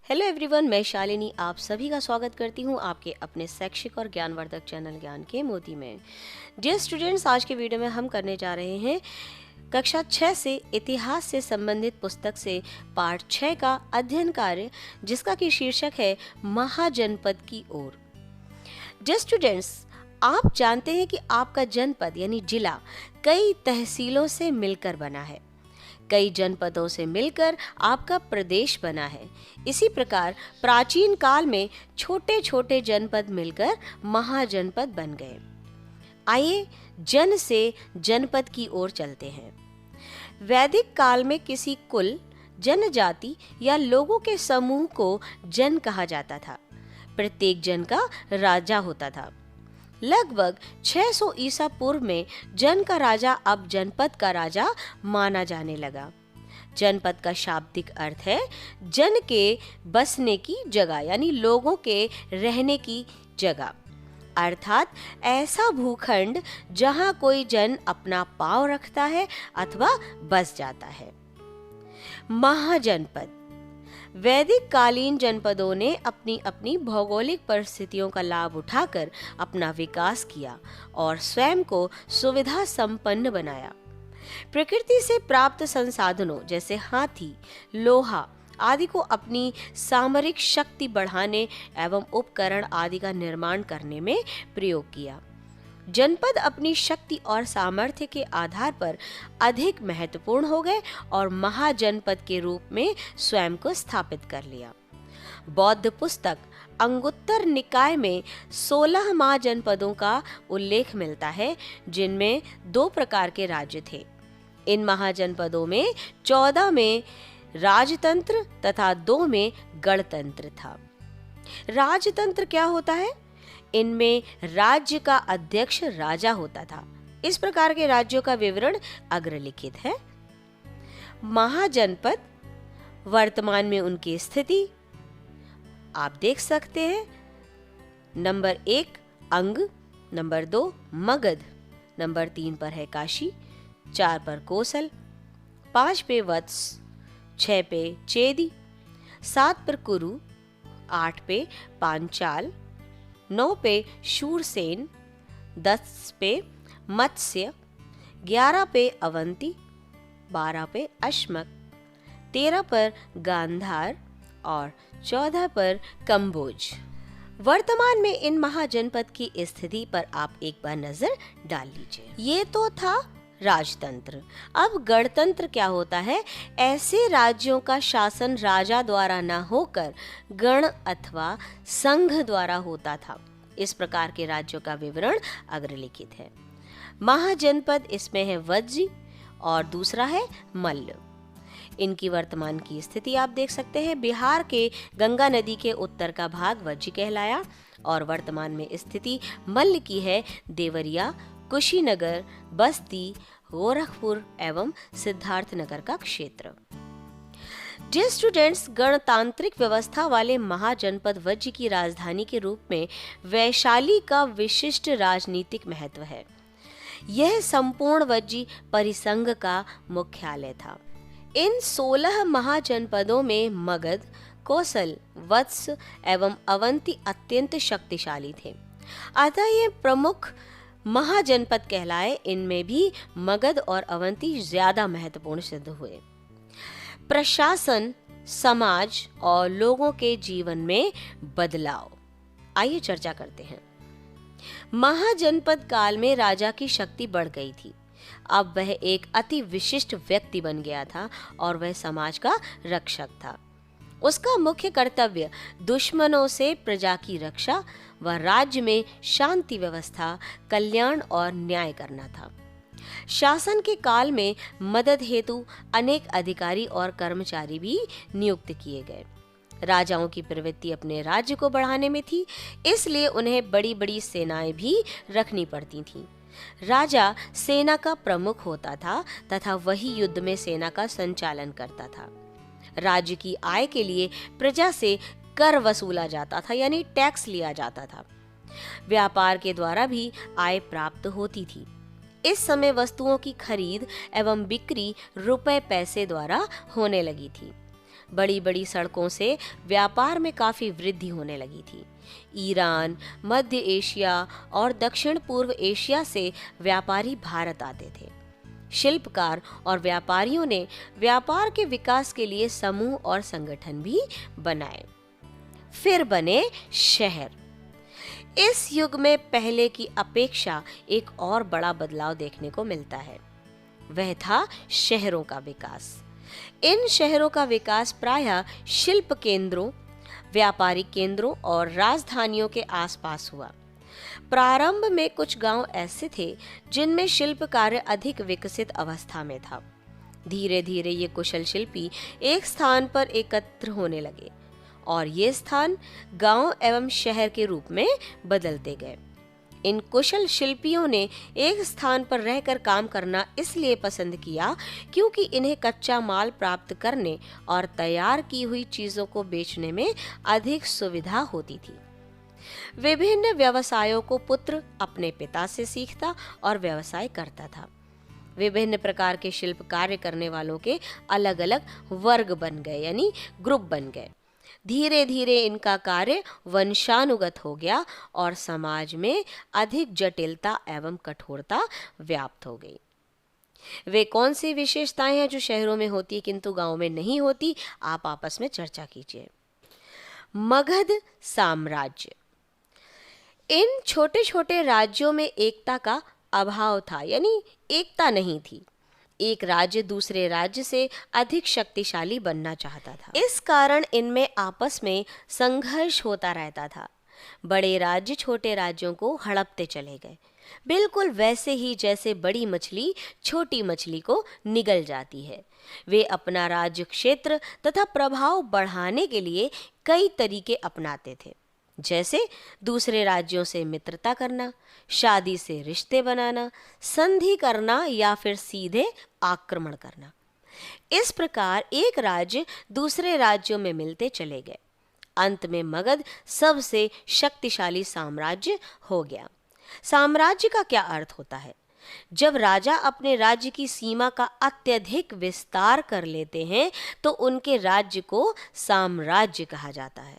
Hello everyone, मैं शालिनी आप सभी का स्वागत करती हूँ आपके अपने शैक्षिक और ज्ञानवर्धक चैनल ज्ञान के मोती में। डियर स्टूडेंट्स, आज के वीडियो में हम करने जा रहे हैं कक्षा 6 से इतिहास से संबंधित पुस्तक से पाठ 6 का अध्ययन कार्य, जिसका कि शीर्षक है महाजनपद की ओर। डियर स्टूडेंट्स, आप जानते हैं कि आपका जनपद यानी जिला कई तहसीलों से मिलकर बना है। कई जनपदों से मिलकर आपका प्रदेश बना है। इसी प्रकार प्राचीन काल में छोटे छोटे जनपद मिलकर महाजनपद बन गए। आइए जन से जनपद की ओर चलते हैं। वैदिक काल में किसी कुल, जनजाति या लोगों के समूह को जन कहा जाता था। प्रत्येक जन का राजा होता था। लगभग 600 ईसा पूर्व में जन का राजा अब जनपद का राजा माना जाने लगा। जनपद का शाब्दिक अर्थ है जन के बसने की जगह, यानी लोगों के रहने की जगह, अर्थात ऐसा भूखंड जहां कोई जन अपना पांव रखता है अथवा बस जाता है। महाजनपद। वैदिक कालीन जनपदों ने अपनी अपनी भौगोलिक परिस्थितियों का लाभ उठाकर अपना विकास किया और स्वयं को सुविधा संपन्न बनाया। प्रकृति से प्राप्त संसाधनों जैसे हाथी, लोहा आदि को अपनी सामरिक शक्ति बढ़ाने एवं उपकरण आदि का निर्माण करने में प्रयोग किया। जनपद अपनी शक्ति और सामर्थ्य के आधार पर अधिक महत्वपूर्ण हो गए और महाजनपद के रूप में स्वयं को स्थापित कर लिया। बौद्ध पुस्तक अंगुत्तर निकाय में 16 महाजनपदों का उल्लेख मिलता है, जिनमें 2 प्रकार के राज्य थे। इन महाजनपदों में 14 में राजतंत्र तथा 2 में गणतंत्र था। राजतंत्र क्या होता है? इनमें राज्य का अध्यक्ष राजा होता था। इस प्रकार के राज्यों का विवरण अग्रलिखित है। महाजनपद वर्तमान में उनकी स्थिति आप देख सकते हैं। नंबर 1 अंग, नंबर 2 मगध, नंबर 3 पर है काशी, 4 पर कोसल, 5 पे वत्स, 6 पे चेदी, 7 पर कुरु, 8 पे पांचाल, 9 पे शूरसेन, 10 पे मत्स्य, 11 पे अवंती, 12 पे अश्मक, 13 पर गांधार और 14 पर कंबोज। वर्तमान में इन महाजनपद की स्थिति पर आप एक बार नजर डाल लीजिए। ये तो था राजतंत्र। अब गणतंत्र क्या होता है? ऐसे राज्यों का शासन राजा द्वारा न होकर गण अथवा संघ द्वारा होता था। इस प्रकार के राज्यों का विवरण अग्रलिखित है। महाजनपद इसमें है वज्जी और दूसरा है मल्ल। इनकी वर्तमान की स्थिति आप देख सकते हैं। बिहार के गंगा नदी के उत्तर का भाग वज्जी कहलाया और वर्तमान में स्थिति मल्ल की है। देवरिया, कुशीनगर, बस्ती, गोरखपुर एवं सिद्धार्थनगर का क्षेत्र। डियर स्टूडेंट्स, गणतांत्रिक व्यवस्था वाले महाजनपद वज्जी की राजधानी के रूप में वैशाली का विशिष्ट राजनीतिक महत्व है। यह संपूर्ण वज्जी परिसंघ का मुख्यालय था। इन 16 महाजनपदों में मगध, कोसल, वत्स एवं अवंती अत्यंत शक्तिशाली थे। अतः ये प्रमुख महाजनपद कहलाए। इनमें भी मगध और अवंती ज्यादा महत्वपूर्ण सिद्ध हुए। प्रशासन, समाज और लोगों के जीवन में बदलाव। आइए चर्चा करते हैं। महाजनपद काल में राजा की शक्ति बढ़ गई थी। अब वह एक अति विशिष्ट व्यक्ति बन गया था और वह समाज का रक्षक था। उसका मुख्य कर्तव्य दुश्मनों से प्रजा की रक्षा व राज्य में शांति व्यवस्था, कल्याण और न्याय करना था। शासन के काल में मदद हेतु अनेक अधिकारी और कर्मचारी भी नियुक्त किए गए। राजाओं की प्रवृत्ति अपने राज्य को बढ़ाने में थी, इसलिए उन्हें बड़ी बड़ी सेनाएं भी रखनी पड़ती थीं। राजा सेना का प्रमुख होता था तथा वही युद्ध में सेना का संचालन करता था। राज्य की आय के लिए प्रजा से कर वसूला जाता था, यानी टैक्स लिया जाता था। व्यापार के द्वारा भी आय प्राप्त होती थी। इस समय वस्तुओं की खरीद एवं बिक्री रुपए पैसे द्वारा होने लगी थी। बड़ी बड़ी सड़कों से व्यापार में काफ़ी वृद्धि होने लगी थी। ईरान, मध्य एशिया और दक्षिण पूर्व एशिया से व्यापारी भारत आते थे। शिल्पकार और व्यापारियों ने व्यापार के विकास के लिए समूह और संगठन भी बनाए। फिर बने शहर। इस युग में पहले की अपेक्षा एक और बड़ा बदलाव देखने को मिलता है। वह था शहरों का विकास। इन शहरों का विकास प्रायः शिल्प केंद्रों, व्यापारिक केंद्रों और राजधानियों के आसपास हुआ। प्रारंभ में कुछ गांव ऐसे थे जिनमें शिल्प कार्य अधिक विकसित अवस्था में था। धीरे धीरे ये कुशल शिल्पी एक स्थान पर एकत्र होने लगे और ये स्थान गांव एवं शहर के रूप में बदलते गए। इन कुशल शिल्पियों ने एक स्थान पर रहकर काम करना इसलिए पसंद किया क्योंकि इन्हें कच्चा माल प्राप्त करने और तैयार की हुई चीजों को बेचने में अधिक सुविधा होती थी। विभिन्न व्यवसायों को पुत्र अपने पिता से सीखता और व्यवसाय करता था। विभिन्न प्रकार के शिल्प कार्य करने वालों के अलग अलग वर्ग बन गए, यानी ग्रुप बन गए। धीरे धीरे इनका कार्य वंशानुगत हो गया और समाज में अधिक जटिलता एवं कठोरता व्याप्त हो गई। वे कौन सी विशेषताएं हैं जो शहरों में होती है किंतु गांव में नहीं होती, आप आपस में चर्चा कीजिए। मगध साम्राज्य। इन छोटे छोटे राज्यों में एकता का अभाव था, यानी एकता नहीं थी। एक राज्य दूसरे राज्य से अधिक शक्तिशाली बनना चाहता था। इस कारण इनमें आपस में संघर्ष होता रहता था। बड़े राज्य छोटे राज्यों को हड़पते चले गए, बिल्कुल वैसे ही जैसे बड़ी मछली छोटी मछली को निगल जाती है। वे अपना राज्य क्षेत्र तथा प्रभाव बढ़ाने के लिए कई तरीके अपनाते थे, जैसे दूसरे राज्यों से मित्रता करना, शादी से रिश्ते बनाना, संधि करना या फिर सीधे आक्रमण करना। इस प्रकार एक राज्य दूसरे राज्यों में मिलते चले गए। अंत में मगध सबसे शक्तिशाली साम्राज्य हो गया। साम्राज्य का क्या अर्थ होता है? जब राजा अपने राज्य की सीमा का अत्यधिक विस्तार कर लेते हैं तो उनके राज्य को साम्राज्य कहा जाता है।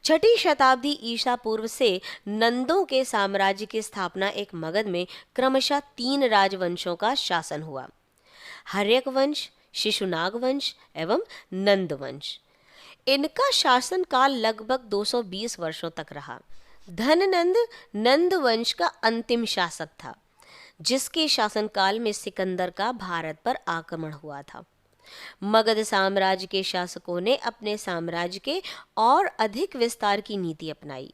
6ठी शताब्दी ईसा पूर्व से नंदों के साम्राज्य की स्थापना एक मगध में क्रमशः 3 राजवंशों का शासन हुआ: हर्यक वंश, शिशुनाग वंश एवं नंद वंश। इनका शासन काल लगभग 220 वर्षों तक रहा। धननंद नंद वंश का अंतिम शासक था, जिसके शासनकाल में सिकंदर का भारत पर आक्रमण हुआ था। मगध साम्राज्य के शासकों ने अपने साम्राज्य के और अधिक विस्तार की नीति अपनाई।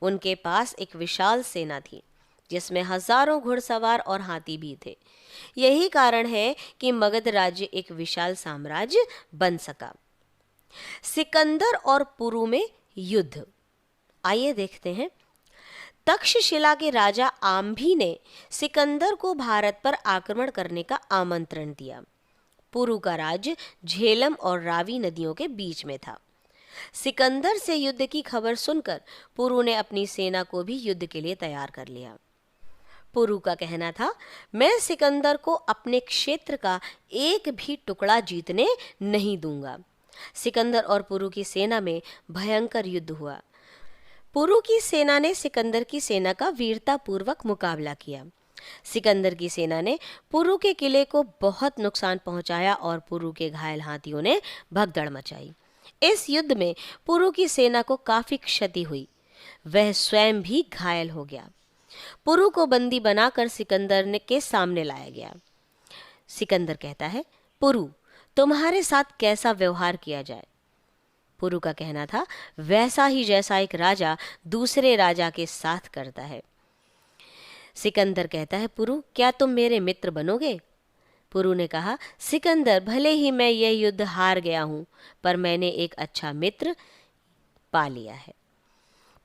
उनके पास एक विशाल सेना थी, जिसमें हजारों घुड़सवार और हाथी भी थे। यही कारण है कि मगध राज्य एक विशाल साम्राज्य बन सका। सिकंदर और पुरु में युद्ध। आइए देखते हैं। तक्षशिला के राजा आम्भी ने सिकंदर को भारत पर आक्रमण करने का आमंत्रण दिया। पुरु का राज्य झेलम और रावी नदियों के बीच में था। सिकंदर से युद्ध की खबर सुनकर पुरु ने अपनी सेना को भी युद्ध के लिए तैयार कर लिया। पुरु का कहना था, मैं सिकंदर को अपने क्षेत्र का एक भी टुकड़ा जीतने नहीं दूंगा। सिकंदर और पुरु की सेना में भयंकर युद्ध हुआ। पुरु की सेना ने सिकंदर की सेना का वीरतापूर्वक मुकाबला किया। सिकंदर की सेना ने पुरु के किले को बहुत नुकसान पहुंचाया और पुरु के घायल हाथियों ने भगदड़ मचाई। इस युद्ध में पुरु की सेना को काफी क्षति हुई। वह स्वयं भी घायल हो गया। पुरु को बंदी बनाकर सिकंदर के सामने लाया गया। सिकंदर कहता है, पुरु, तुम्हारे साथ कैसा व्यवहार किया जाए? पुरु का कहना था, वैसा ही जैसा एक राजा दूसरे राजा के साथ करता है। सिकंदर कहता है, पुरु, क्या तुम मेरे मित्र बनोगे? पुरु ने कहा, सिकंदर, भले ही मैं यह युद्ध हार गया हूं, पर मैंने एक अच्छा मित्र पा लिया है।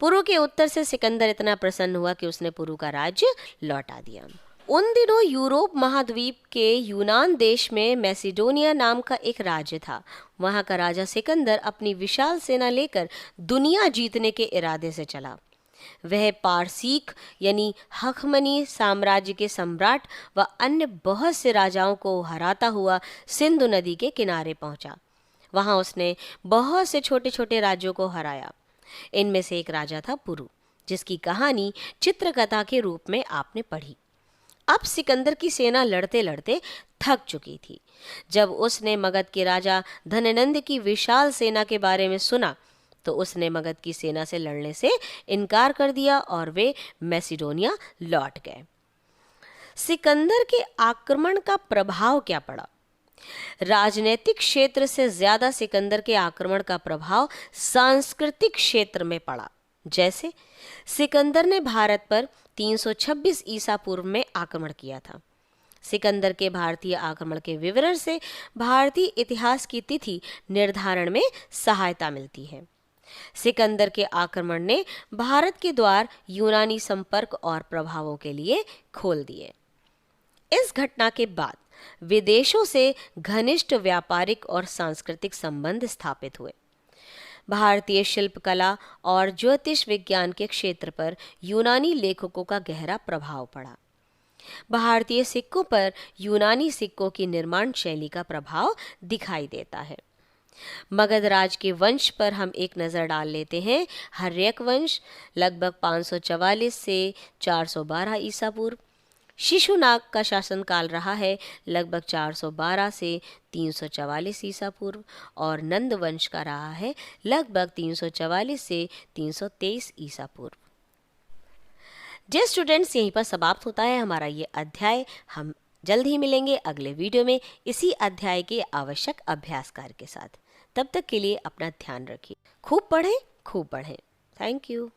पुरु के उत्तर से सिकंदर इतना प्रसन्न हुआ कि उसने पुरु का राज्य लौटा दिया। उन दिनों यूरोप महाद्वीप के यूनान देश में मैसिडोनिया नाम का एक राज्य था। वहां का राजा सिकंदर अपनी विशाल सेना लेकर दुनिया जीतने के इरादे से चला। वह पारसीक यानी हखमनी साम्राज्य के सम्राट व अन्य बहुत से राजाओं को हराता हुआ सिंधु नदी के किनारे पहुंचा। वहाँ उसने बहुत से छोटे छोटे राज्यों को हराया। इनमें से एक राजा था पुरु, जिसकी कहानी चित्रकथा के रूप में आपने पढ़ी। अब सिकंदर की सेना लड़ते लड़ते थक चुकी थी। जब उसने मगध के राजा धननंद की विशाल सेना के बारे में सुना तो उसने मगध की सेना से लड़ने से इनकार कर दिया और वे मैसिडोनिया लौट गए। सिकंदर के आक्रमण का प्रभाव क्या पड़ा? राजनीतिक क्षेत्र से ज्यादा सिकंदर के आक्रमण का प्रभाव सांस्कृतिक क्षेत्र में पड़ा। जैसे सिकंदर ने भारत पर 326 ईसा पूर्व में आक्रमण किया था। सिकंदर के भारतीय आक्रमण के विवरण से भारतीय इतिहास की तिथि निर्धारण में सहायता मिलती है। सिकंदर के आक्रमण ने भारत के द्वार यूनानी संपर्क और प्रभावों के लिए खोल दिए। इस घटना के बाद विदेशों से घनिष्ठ व्यापारिक और सांस्कृतिक संबंध स्थापित हुए। भारतीय शिल्पकला और ज्योतिष विज्ञान के क्षेत्र पर यूनानी लेखकों का गहरा प्रभाव पड़ा। भारतीय सिक्कों पर यूनानी सिक्कों की निर्माण शैली का प्रभाव दिखाई देता है। मगध राज के वंश पर हम एक नज़र डाल लेते हैं। हर्यक वंश लगभग 544 से 412 ईसा पूर्व। शिशुनाग का शासनकाल रहा है लगभग 412 से 344 ईसा पूर्व और नंद वंश का रहा है लगभग 344 से 323 ईसा पूर्व। जे स्टूडेंट्स, यहीं पर समाप्त होता है हमारा ये अध्याय। हम जल्द ही मिलेंगे अगले वीडियो में इसी अध्याय के आवश्यक अभ्यास कार्य के साथ। तब तक के लिए अपना ध्यान रखिए। खूब पढ़ें, खूब पढ़ें। Thank you.